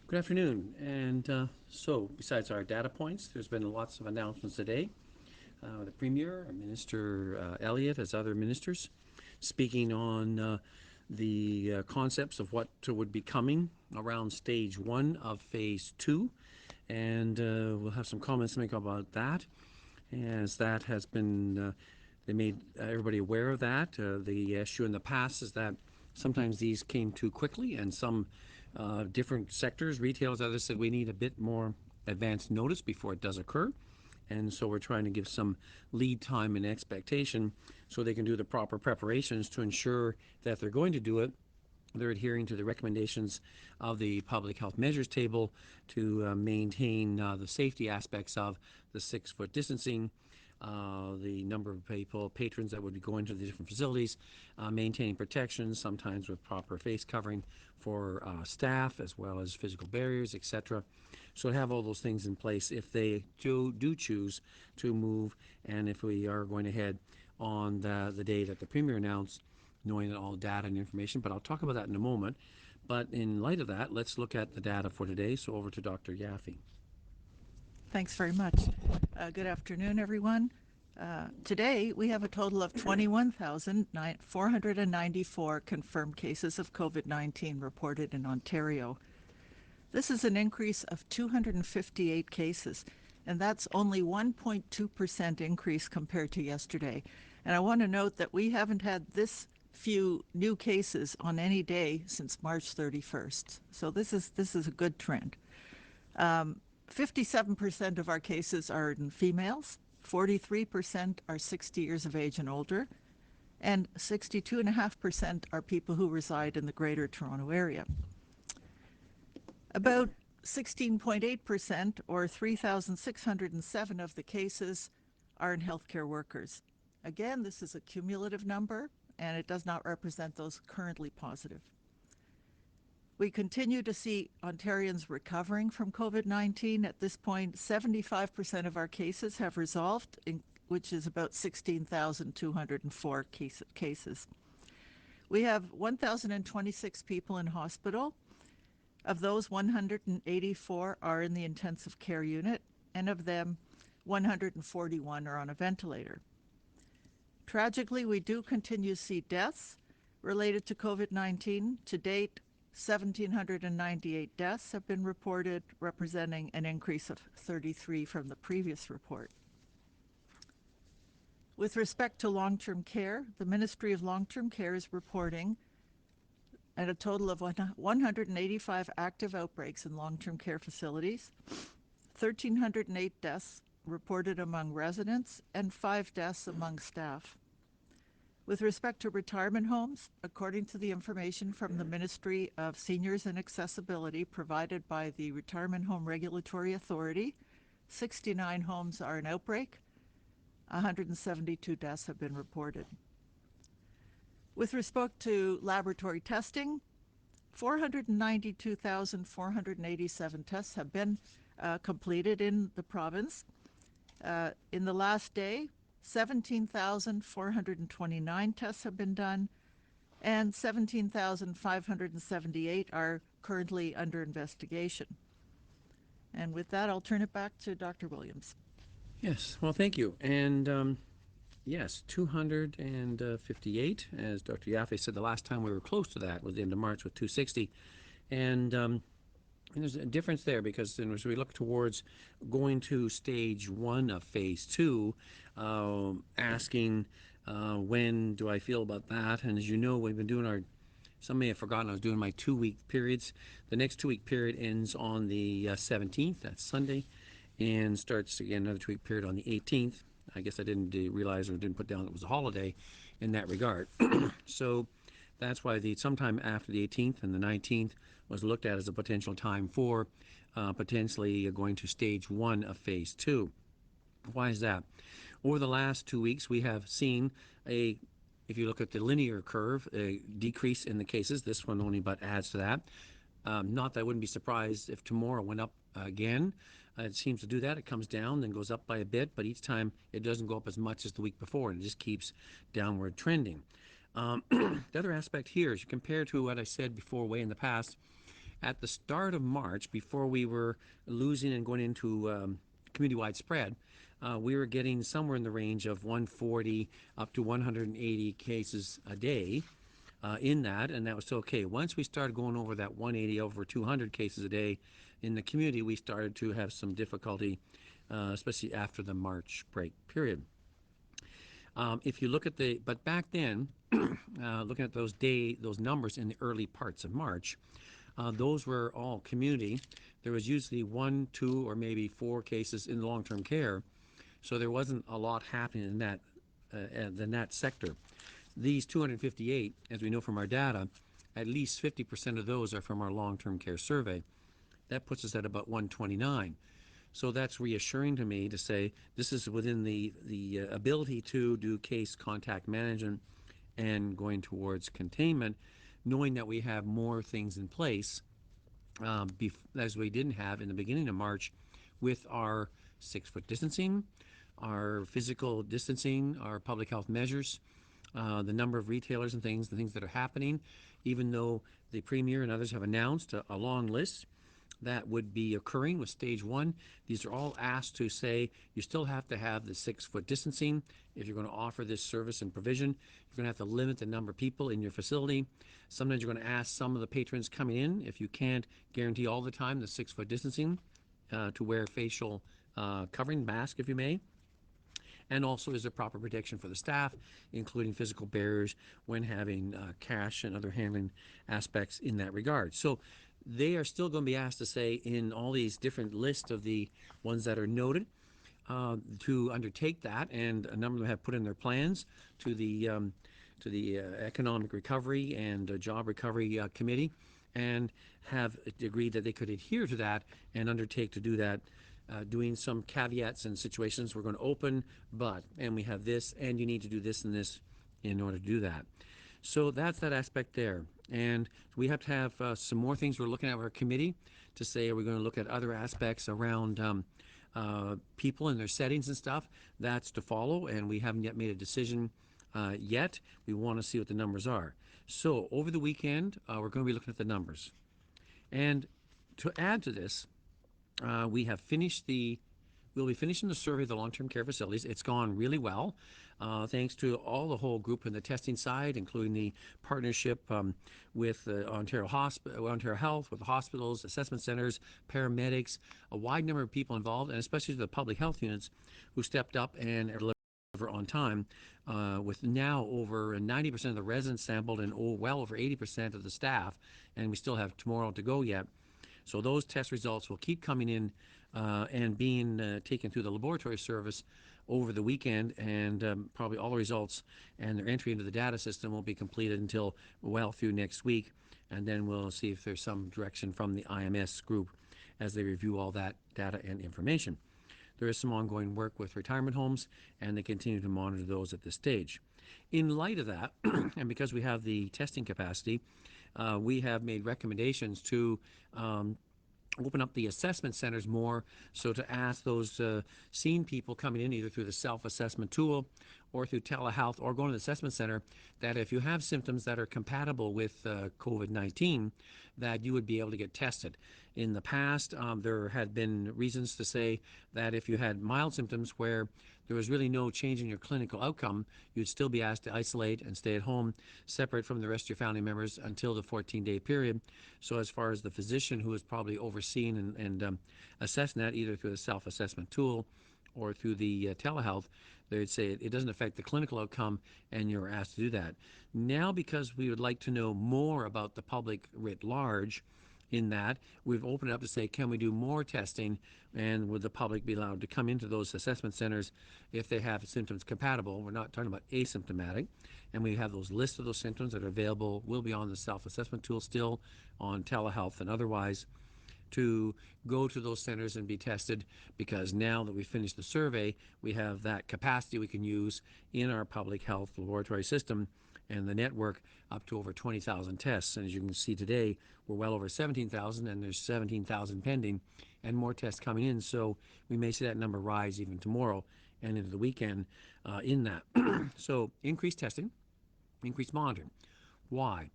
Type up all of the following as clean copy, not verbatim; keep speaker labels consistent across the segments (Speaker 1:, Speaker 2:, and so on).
Speaker 1: Good afternoon. And besides our data points, there's been lots of announcements today. The Premier, Minister Elliott, as other ministers, speaking on the concepts of what would be coming around stage one of phase two. And we'll have some comments to make about that, as that has been, they made everybody aware of that. The issue in the past is that sometimes these came too quickly, and some different sectors, retailers, others said we need a bit more advanced notice before it does occur. And so we're trying to give some lead time and expectation so they can do the proper preparations to ensure that if they're going to do it, they're adhering to the recommendations of the public health measures table to maintain the safety aspects of the 6 foot distancing, the number of patrons that would be going to the different facilities, maintaining protections, sometimes with proper face covering for staff, as well as physical barriers, etc. So to have all those things in place if they do choose to move, and if we are going ahead on the day that the Premier announced, knowing that all data and information, but I'll talk about that in a moment. But in light of that, let's look at the data for today. So over to Dr. Yaffe.
Speaker 2: Thanks very much. Good afternoon, everyone. Today, we have a total of 21,494 confirmed cases of COVID-19 reported in Ontario. This is an increase of 258 cases, and that's only 1.2% increase compared to yesterday. And I want to note that we haven't had this few new cases on any day since March 31st. So this is a good trend. 57% of our cases are in females, 43% are 60 years of age and older, and 62.5% are people who reside in the Greater Toronto Area. About 16.8%, or 3,607 of the cases, are in healthcare workers. Again, this is a cumulative number, and it does not represent those currently positive. We continue to see Ontarians recovering from COVID-19. At this point, 75% of our cases have resolved, which is about 16,204 cases. We have 1,026 people in hospital. Of those, 184 are in the intensive care unit, and of them, 141 are on a ventilator. Tragically, we do continue to see deaths related to COVID-19. To date, 1,798 deaths have been reported, representing an increase of 33 from the previous report. With respect to long-term care, the Ministry of Long-Term Care is reporting at a total of 185 active outbreaks in long-term care facilities, 1,308 deaths reported among residents, and 5 deaths among staff. With respect to retirement homes, according to the information from the Ministry of Seniors and Accessibility provided by the Retirement Home Regulatory Authority, 69 homes are in outbreak, 172 deaths have been reported. With respect to laboratory testing, 492,487 tests have been completed in the province. In the last day, 17,429 tests have been done, and 17,578 are currently under investigation. And with that, I'll turn it back to Dr. Williams.
Speaker 1: Yes, well, thank you. And yes, 258, as Dr. Yaffe said, the last time we were close to that was the end of March with 260. And there's a difference there, because as we look towards going to stage one of phase two, asking when do I feel about that. And as you know, we've been doing some may have forgotten I was doing my 2-week periods. The next 2-week period ends on the 17th, that's Sunday, and starts again another 2-week period on the 18th. I guess I didn't realize, or didn't put down that it was a holiday in that regard. So that's why sometime after the 18th and the 19th was looked at as a potential time for potentially going to stage one of phase two. Why is that? Over the last 2 weeks, we have seen if you look at the linear curve, a decrease in the cases. This one only but adds to that. Not that I wouldn't be surprised if tomorrow went up again. It seems to do that. It comes down, then goes up by a bit, but each time it doesn't go up as much as the week before, and it just keeps downward trending. The other aspect here is, you compare to what I said before way in the past, At the start of March, before we were losing and going into community-wide spread, we were getting somewhere in the range of 140 up to 180 cases a day in that, and that was okay. Once we started going over that 180 over 200 cases a day in the community, we started to have some difficulty, especially after the March break period. If you look at but back then, looking at those numbers in the early parts of March, those were all community. There was usually one, two, or maybe four cases in long-term care, so there wasn't a lot happening in that sector. These 258, as we know from our data, at least 50% of those are from our long-term care survey. That puts us at about 129. So that's reassuring to me to say this is within the ability to do case contact management and going towards containment, knowing that we have more things in place as we didn't have in the beginning of March with our 6-foot distancing, our physical distancing, our public health measures, the number of retailers and things, the things that are happening, even though the Premier and others have announced a long list that would be occurring with stage one. These are all asked to say you still have to have the 6-foot distancing. If you're going to offer this service and provision, you're going to have to limit the number of people in your facility. Sometimes you're going to ask some of the patrons coming in, if you can't guarantee all the time the 6-foot distancing, to wear facial covering mask, if you may. And also, is there proper protection for the staff, including physical barriers when having cash and other handling aspects in that regard. So they are still going to be asked to say in all these different lists of the ones that are noted to undertake that, and a number of them have put in their plans to the Economic Recovery and Job Recovery Committee, and have agreed that they could adhere to that and undertake to do that, doing some caveats and situations. We're going to open, and we have this, and you need to do this and this in order to do that. So that's that aspect there. And we have to have some more things we're looking at with our committee to say, are we going to look at other aspects around people and their settings and stuff? That's to follow, and we haven't yet made a decision yet. We want to see what the numbers are. So over the weekend, we're going to be looking at the numbers. And to add to this, we have we'll be finishing the survey of the long-term care facilities. It's gone really well, thanks to all the whole group in the testing side, including the partnership with Ontario Health, with the hospitals, assessment centers, paramedics, a wide number of people involved, and especially the public health units who stepped up and delivered on time, with now over 90% of the residents sampled and well over 80% of the staff, and we still have tomorrow to go yet. So those test results will keep coming in and being taken through the laboratory service over the weekend, and probably all the results and their entry into the data system won't be completed until well through next week, and then we'll see if there's some direction from the IMS group as they review all that data and information. There is some ongoing work with retirement homes, and they continue to monitor those at this stage. In light of that, and because we have the testing capacity, we have made recommendations to open up the assessment centers more, so to ask those seen people coming in either through the self-assessment tool or through telehealth or going to the assessment center, that if you have symptoms that are compatible with COVID-19, that you would be able to get tested. In the past, there had been reasons to say that if you had mild symptoms where there was really no change in your clinical outcome, you'd still be asked to isolate and stay at home, separate from the rest of your family members until the 14-day period. So as far as the physician who is probably overseeing and assessing that, either through the self-assessment tool or through the telehealth, they would say it doesn't affect the clinical outcome, and you're asked to do that. Now, because we would like to know more about the public writ large, in that we've opened it up to say, can we do more testing, and would the public be allowed to come into those assessment centers if they have symptoms compatible? We're not talking about asymptomatic, and we have those lists of those symptoms that are available, will be on the self-assessment tool still, on telehealth and otherwise, to go to those centers and be tested, because now that we've finished the survey, we have that capacity we can use in our public health laboratory system and the network up to over 20,000 tests. And as you can see today, we're well over 17,000, and there's 17,000 pending and more tests coming in. So we may see that number rise even tomorrow and into the weekend in that. So increased testing, increased monitoring. Why?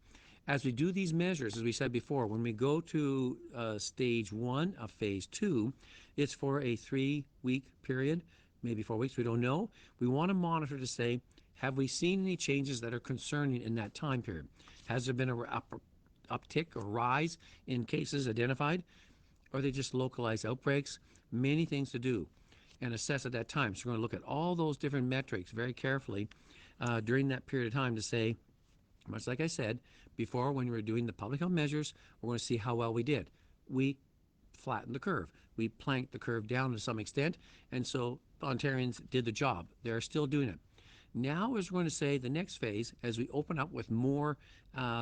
Speaker 1: As we do these measures, as we said before, when we go to stage one of phase two, it's for a 3 week period, maybe 4 weeks, we don't know. We want to monitor to say, have we seen any changes that are concerning in that time period? Has there been a uptick or rise in cases identified? Or are they just localized outbreaks? Many things to do and assess at that time. So we're going to look at all those different metrics very carefully during that period of time to say, much like I said before, when we were doing the public health measures, we're going to see how well we did. We flattened the curve. We planked the curve down to some extent, and so Ontarians did the job. They're still doing it. Now, as we're going to say, the next phase, as we open up with more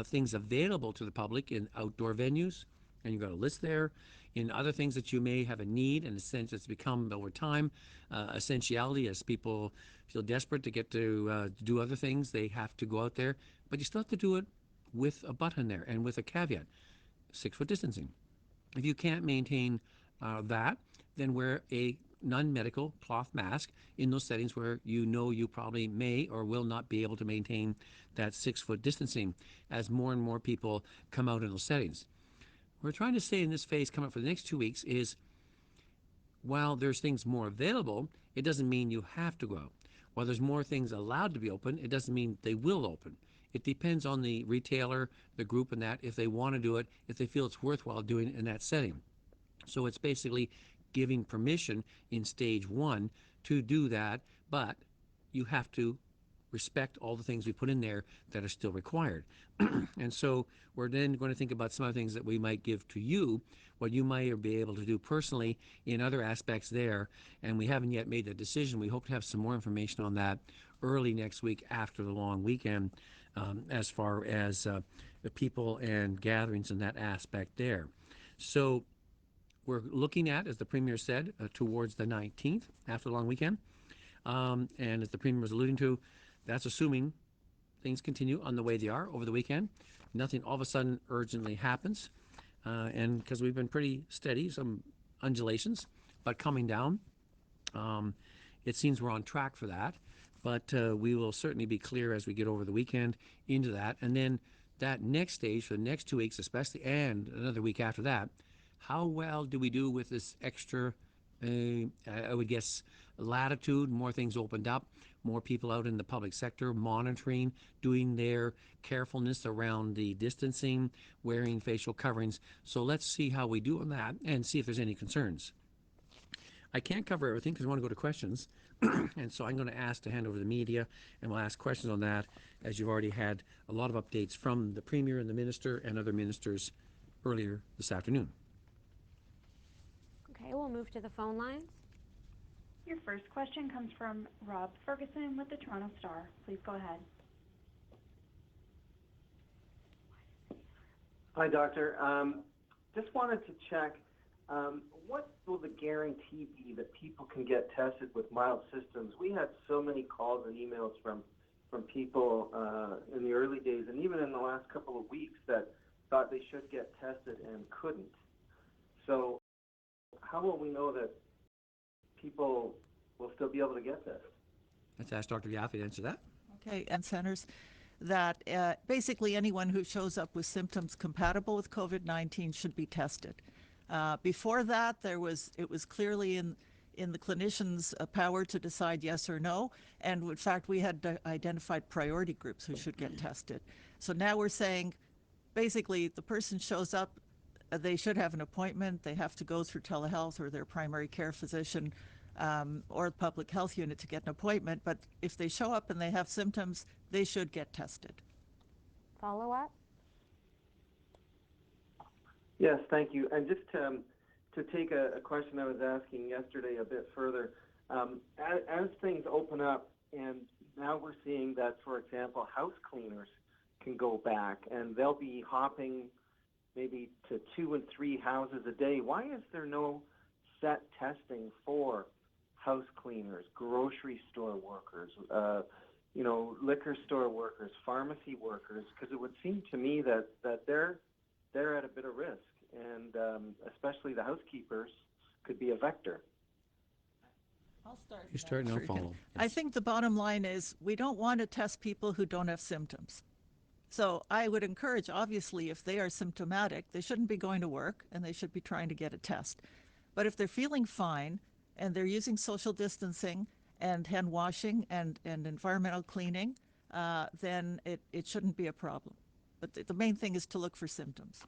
Speaker 1: things available to the public in outdoor venues, and you've got a list there, in other things that you may have a need, and a sense it's become over time essentiality as people feel desperate to get to do other things, they have to go out there, but you still have to do it with a button there and with a caveat: 6 foot distancing. If you can't maintain that, then wear a non-medical cloth mask in those settings where you know you probably may or will not be able to maintain that 6 foot distancing as more and more people come out in those settings. What we're trying to say in this phase coming up for the next 2 weeks is, while there's things more available, it doesn't mean you have to go out. While there's more things allowed to be open, it doesn't mean they will open. It depends on the retailer, the group, and that, if they want to do it, if they feel it's worthwhile doing it in that setting. So it's basically giving permission in stage one to do that, but you have to respect all the things we put in there that are still required. And so we're then going to think about some other things that we might give to you, what you might be able to do personally in other aspects there. And we haven't yet made the decision. We hope to have some more information on that early next week after the long weekend, as far as the people and gatherings in that aspect there. So we're looking at, as the Premier said, towards the 19th after the long weekend. And as the Premier was alluding to, that's assuming things continue on the way they are over the weekend. Nothing all of a sudden urgently happens. And because we've been pretty steady, some undulations, but coming down, it seems we're on track for that. But we will certainly be clear as we get over the weekend into that. And then that next stage for the next 2 weeks, especially, and another week after that, how well do we do with this extra, I would guess, latitude? More things opened up, more people out in the public sector monitoring, doing their carefulness around the distancing, wearing facial coverings. So let's see how we do on that and see if there's any concerns. I can't cover everything because I want to go to questions. And so I'm going to ask to hand over the media, and we'll ask questions on that, as you've already had a lot of updates from the Premier and the Minister and other ministers earlier this afternoon.
Speaker 3: Okay, we'll move to the phone lines.
Speaker 4: Your first question comes from Rob Ferguson with the Toronto Star. Please go ahead.
Speaker 5: Hi, Doctor. Just wanted to check, what will the guarantee be that people can get tested with mild symptoms? We had so many calls and emails from people in the early days and even in the last couple of weeks that thought they should get tested and couldn't. So how will we know that people will still be able to get this?
Speaker 1: Let's ask Dr. Yaffe to answer that.
Speaker 2: Okay, and centers that basically anyone who shows up with symptoms compatible with COVID-19 should be tested. Before that, it was clearly in the clinician's power to decide yes or no. And in fact, we had identified priority groups who should get tested. So now we're saying, basically, the person shows up, they should have an appointment. They have to go through telehealth or their primary care physician or the public health unit to get an appointment. But if they show up and they have symptoms, they should get tested.
Speaker 3: Follow up?
Speaker 5: Yes, thank you. And just to take a question I was asking yesterday a bit further, as things open up, and now we're seeing that, for example, house cleaners can go back and they'll be hopping maybe to 2 and 3 houses a day. Why is there no set testing for house cleaners, grocery store workers, liquor store workers, pharmacy workers? Because it would seem to me that they're at a bit of risk, and especially the housekeepers could be a vector.
Speaker 2: I'll start.
Speaker 1: You start and I'll follow.
Speaker 2: I think the bottom line is we don't want to test people who don't have symptoms. So I would encourage, obviously, if they are symptomatic, they shouldn't be going to work and they should be trying to get a test. But if they're feeling fine and they're using social distancing and hand washing and environmental cleaning, then it shouldn't be a problem. But the main thing is to look for symptoms.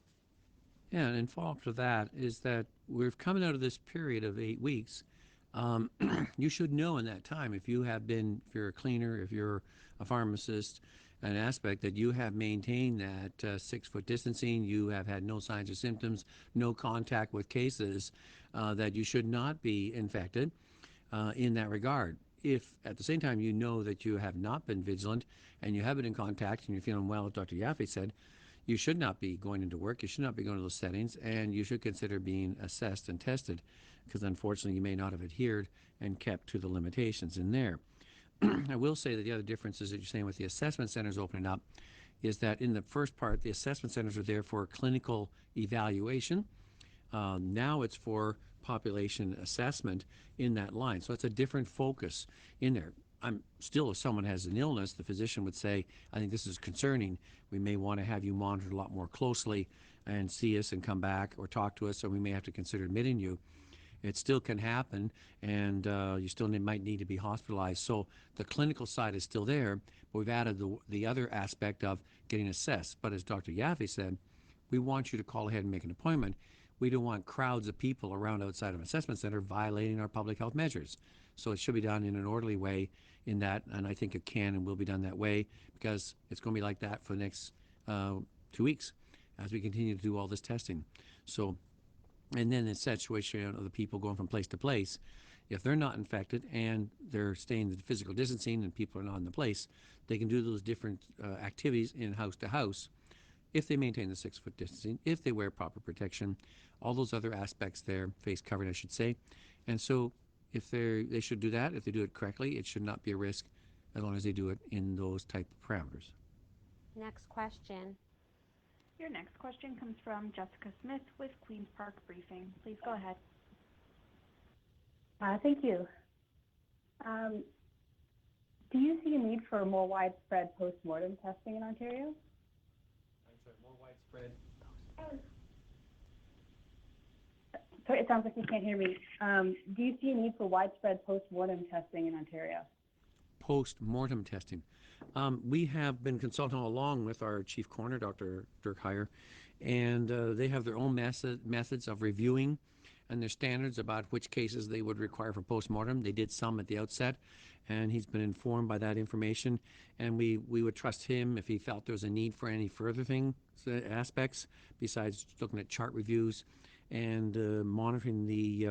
Speaker 1: Yeah, and in follow up to that is that we're coming out of this period of 8 weeks. Um, you should know in that time if you have been, if you're a cleaner, if you're a pharmacist, an aspect that you have maintained that 6 foot distancing, you have had no signs or symptoms, no contact with cases, that you should not be infected in that regard. If at the same time you know that you have not been vigilant and you have been in contact and you're feeling well, as Dr. Yaffe said, you should not be going into work. You should not be going to those settings, and you should consider being assessed and tested, because unfortunately you may not have adhered and kept to the limitations in there. I will say that the other difference is that you're saying with the assessment centers opening up is that in the first part, the assessment centers are there for clinical evaluation. Now it's for population assessment in that line. So it's a different focus in there. I'm still, if someone has an illness, the physician would say, I think this is concerning. We may want to have you monitored a lot more closely and see us and come back or talk to us, or we may have to consider admitting you. It still can happen, and you still might need to be hospitalized. So the clinical side is still there, but we've added the other aspect of getting assessed. But as Dr. Yaffe said, we want you to call ahead and make an appointment. We don't want crowds of people around outside of an assessment center violating our public health measures. So it should be done in an orderly way in that, and I think it can and will be done that way, because it's going to be like that for the next 2 weeks as we continue to do all this testing. So, and then the situation of the people going from place to place, if they're not infected and they're staying the physical distancing and people are not in the place, they can do those different activities in house to house if they maintain the 6 foot distancing, if they wear proper protection, all those other aspects there, face covering, I should say. And so if they should do that, if they do it correctly, it should not be a risk as long as they do it in those type of parameters.
Speaker 3: Next question.
Speaker 4: Your next question comes from Jessica Smith with Queen's Park Briefing. Please go ahead.
Speaker 6: Thank you. Do you see a need for more widespread post-mortem testing in Ontario?
Speaker 1: I'm sorry, more widespread.
Speaker 6: Sorry, it sounds like you can't hear me. Do you see a need for widespread post-mortem testing in Ontario?
Speaker 1: Post-mortem testing. We have been consulting all along with our chief coroner, Dr. Dirk Heyer, and they have their own methods of reviewing and their standards about which cases they would require for post-mortem. They did some at the outset, and he's been informed by that information, and we would trust him if he felt there was a need for any further aspects besides looking at chart reviews and monitoring the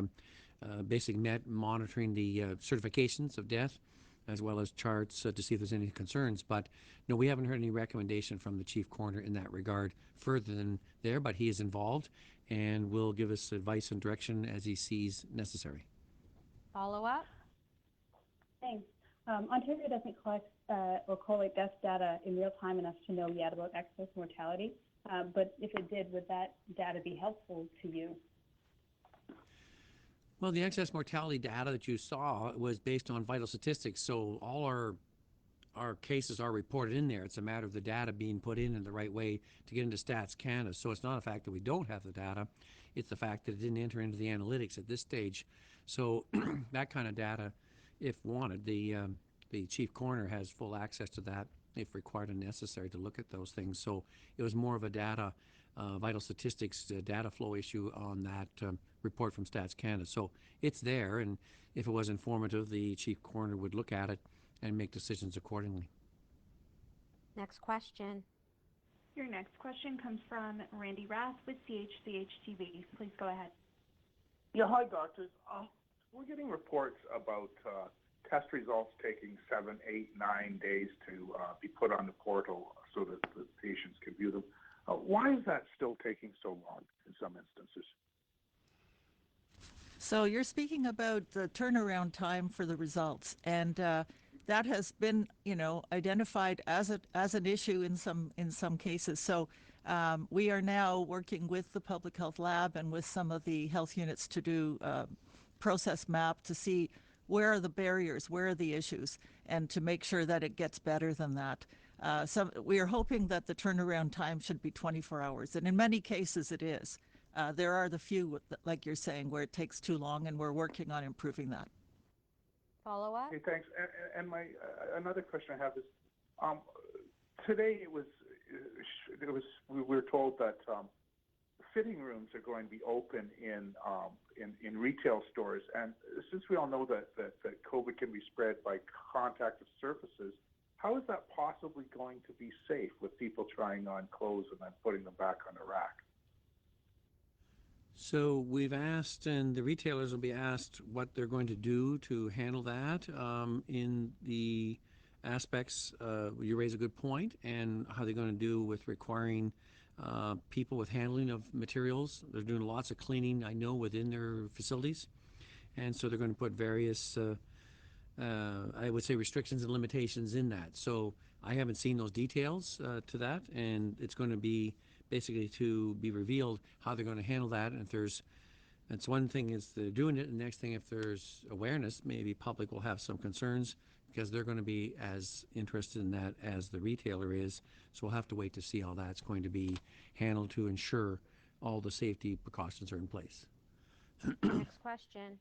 Speaker 1: monitoring the certifications of death, as well as charts to see if there's any concerns. But no, we haven't heard any recommendation from the chief coroner in that regard further than there, but he is involved and will give us advice and direction as he sees necessary.
Speaker 3: Follow up?
Speaker 6: Thanks. Ontario doesn't collect or collate death data in real time enough to know yet about excess mortality, but if it did, would that data be helpful to you?
Speaker 1: Well, the excess mortality data that you saw was based on vital statistics, so all our cases are reported in there. It's a matter of the data being put in the right way to get into Stats Canada. So it's not a fact that we don't have the data. It's the fact that it didn't enter into the analytics at this stage. So that kind of data, if wanted, the chief coroner has full access to that if required and necessary to look at those things. So it was more of a vital statistics data flow issue on that report from Stats Canada. So it's there, and if it was informative, the chief coroner would look at it and make decisions accordingly.
Speaker 3: Next question.
Speaker 4: Your next question comes from Randy Rath with CHCH-TV. Please go ahead.
Speaker 7: Yeah, hi, doctors. We're getting reports about test results taking 7, 8, 9 days to be put on the portal so that the patients can view them. Why is that still taking so long in some instances?
Speaker 2: So you're speaking about the turnaround time for the results, and that has been, identified as an issue in some cases. So we are now working with the public health lab and with some of the health units to do process map to see where are the barriers, where are the issues, and to make sure that it gets better than that. We are hoping that the turnaround time should be 24 hours, and in many cases it is. There are the few, like you're saying, where it takes too long, and we're working on improving that.
Speaker 3: Follow up?
Speaker 7: Okay, thanks. And my another question I have is, today we were told that fitting rooms are going to be open in retail stores, and since we all know that COVID can be spread by contact of surfaces, how is that possibly going to be safe with people trying on clothes and then putting them back on the rack?
Speaker 1: So we've asked, and the retailers will be asked what they're going to do to handle that in the aspects. You raise a good point, and how they're going to do with requiring people with handling of materials. They're doing lots of cleaning, I know, within their facilities, and so they're going to put various, I would say, restrictions and limitations in that. So I haven't seen those details to that, and it's going to be basically to be revealed how they're going to handle that. And if there's, that's one thing is they're doing it, and the next thing, if there's awareness, maybe public will have some concerns because they're going to be as interested in that as the retailer is. So we'll have to wait to see how that's going to be handled to ensure all the safety precautions are in place.
Speaker 3: Next question.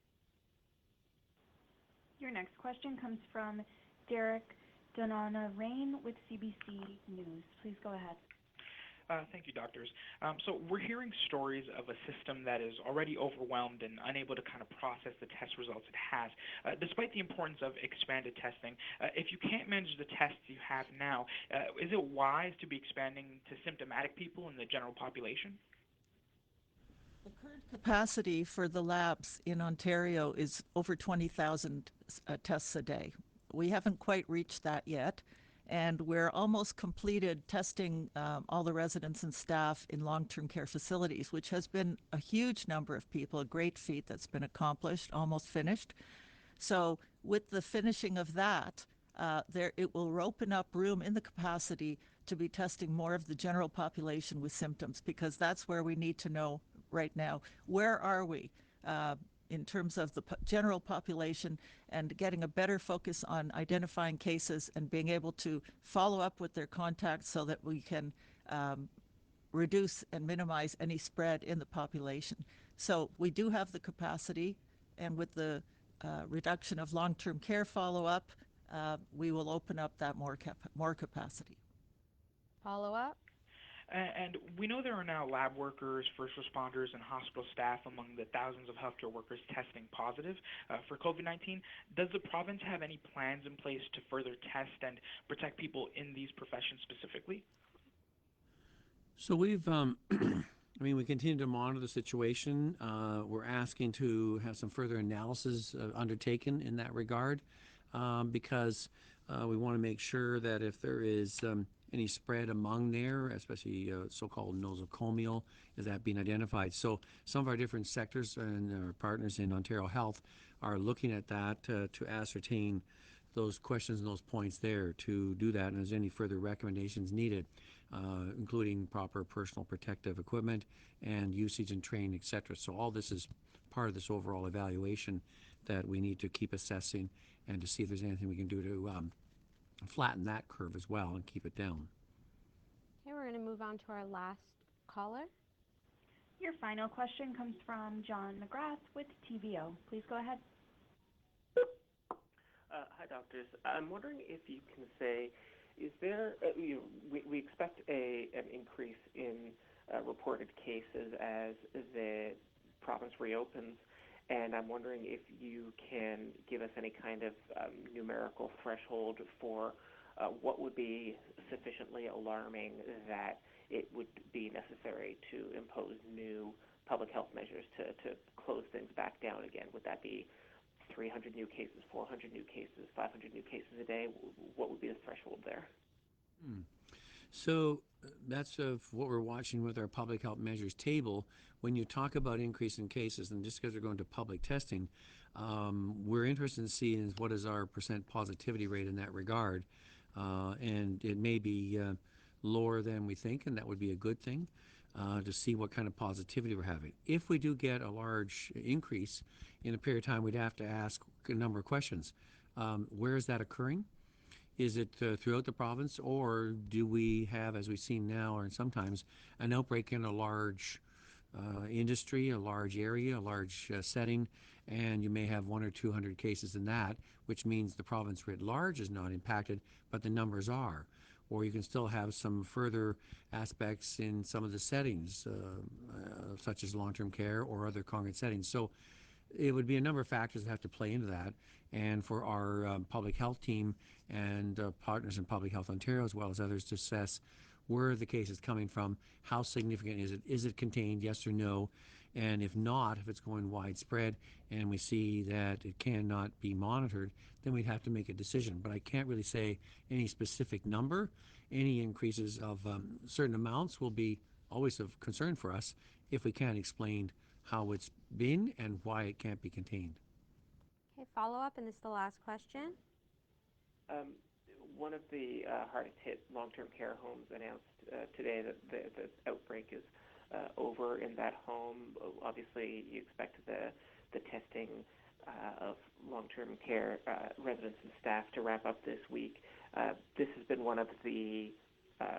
Speaker 4: Your next question comes from Derek Donana-Rain with CBC News. Please go ahead.
Speaker 8: Thank you, doctors. So we're hearing stories of a system that is already overwhelmed and unable to kind of process the test results it has. Despite the importance of expanded testing, if you can't manage the tests you have now, is it wise to be expanding to symptomatic people in the general population?
Speaker 2: The current capacity for the labs in Ontario is over 20,000 tests a day. We haven't quite reached that yet, and we're almost completed testing all the residents and staff in long-term care facilities, which has been a huge number of people, a great feat that's been accomplished, almost finished. So with the finishing of that, it will open up room in the capacity to be testing more of the general population with symptoms, because that's where we need to know right now, where are we in terms of the general population, and getting a better focus on identifying cases and being able to follow up with their contacts so that we can reduce and minimize any spread in the population. So we do have the capacity, and with the reduction of long-term care follow-up, we will open up that more capacity.
Speaker 3: Follow up?
Speaker 8: And we know there are now lab workers, first responders, and hospital staff among the thousands of healthcare workers testing positive for COVID-19. Does the province have any plans in place to further test and protect people in these professions specifically?
Speaker 1: So we've, we continue to monitor the situation. We're asking to have some further analysis undertaken in that regard because we want to make sure that if there is any spread among there, especially so-called nosocomial, is that being identified. So some of our different sectors and our partners in Ontario Health are looking at that to ascertain those questions and those points there to do that, and if there's any further recommendations needed, including proper personal protective equipment and usage and training, etc. So all this is part of this overall evaluation that we need to keep assessing and to see if there's anything we can do to flatten that curve as well and keep it down.
Speaker 3: Okay, we're going to move on to our last caller.
Speaker 4: Your final question comes from John McGrath with TVO. Please go ahead.
Speaker 9: Hi, doctors. I'm wondering if you can say, is there, we expect an increase in reported cases as the province reopens, and I'm wondering if you can give us any kind of numerical threshold for what would be sufficiently alarming that it would be necessary to impose new public health measures to close things back down again. Would that be 300 new cases, 400 new cases, 500 new cases a day? What would be the threshold there?
Speaker 1: So that's what we're watching with our public health measures table. When you talk about increase in cases, and just because they're going to public testing, we're interested in seeing is what is our percent positivity rate in that regard. And it may be lower than we think, and that would be a good thing to see what kind of positivity we're having. If we do get a large increase in a period of time, we'd have to ask a number of questions. Where is that occurring? Is it throughout the province, or do we have, as we've seen now, or sometimes, an outbreak in a large industry, a large area, a large setting, and you may have 100 or 200 cases in that, which means the province writ large is not impacted, but the numbers are. Or you can still have some further aspects in some of the settings, such as long-term care or other congregate settings. So it would be a number of factors that have to play into that. And for our public health team and partners in Public Health Ontario, as well as others, to assess where the case is coming from, how significant is it contained, yes or no, and if not, if it's going widespread and we see that it cannot be monitored, then we'd have to make a decision. But I can't really say any specific number. Any increases of certain amounts will be always of concern for us if we can't explain how it's been and why it can't be contained.
Speaker 3: Okay, follow up, and this is the last question.
Speaker 9: One of the hardest hit long-term care homes announced today that the outbreak is over in that home. Obviously, you expect the testing of long-term care residents and staff to wrap up this week. This has been one of the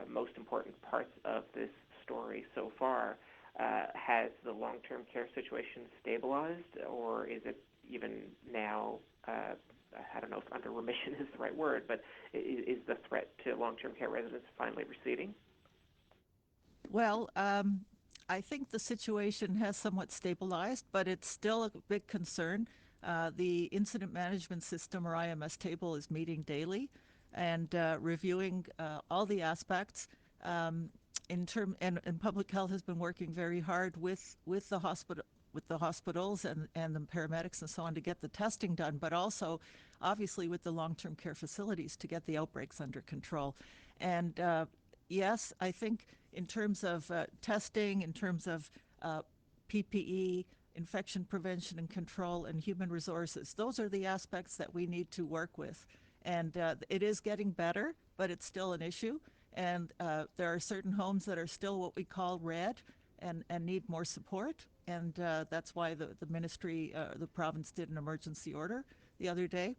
Speaker 9: most important parts of this story so far. Has the long-term care situation stabilized, or is it even now, I don't know if under remission is the right word, but is the threat to long-term care residents finally receding?
Speaker 2: Well, I think the situation has somewhat stabilized, but it's still a big concern. The incident management system, or IMS table, is meeting daily and reviewing all the aspects. And public health has been working very hard with the hospitals and the paramedics and so on to get the testing done, but also obviously with the long-term care facilities to get the outbreaks under control. And yes, I think in terms of testing, in terms of PPE, infection prevention and control, and human resources, those are the aspects that we need to work with. And it is getting better, but it's still an issue. And there are certain homes that are still what we call red and need more support. And that's why the ministry, the province, did an emergency order the other day.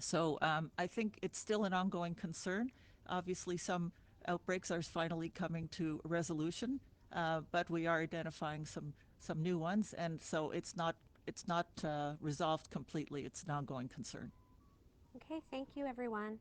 Speaker 2: So I think it's still an ongoing concern. Obviously, some outbreaks are finally coming to resolution, but we are identifying some new ones, and so it's not resolved completely. It's an ongoing concern.
Speaker 3: Okay, thank you, everyone.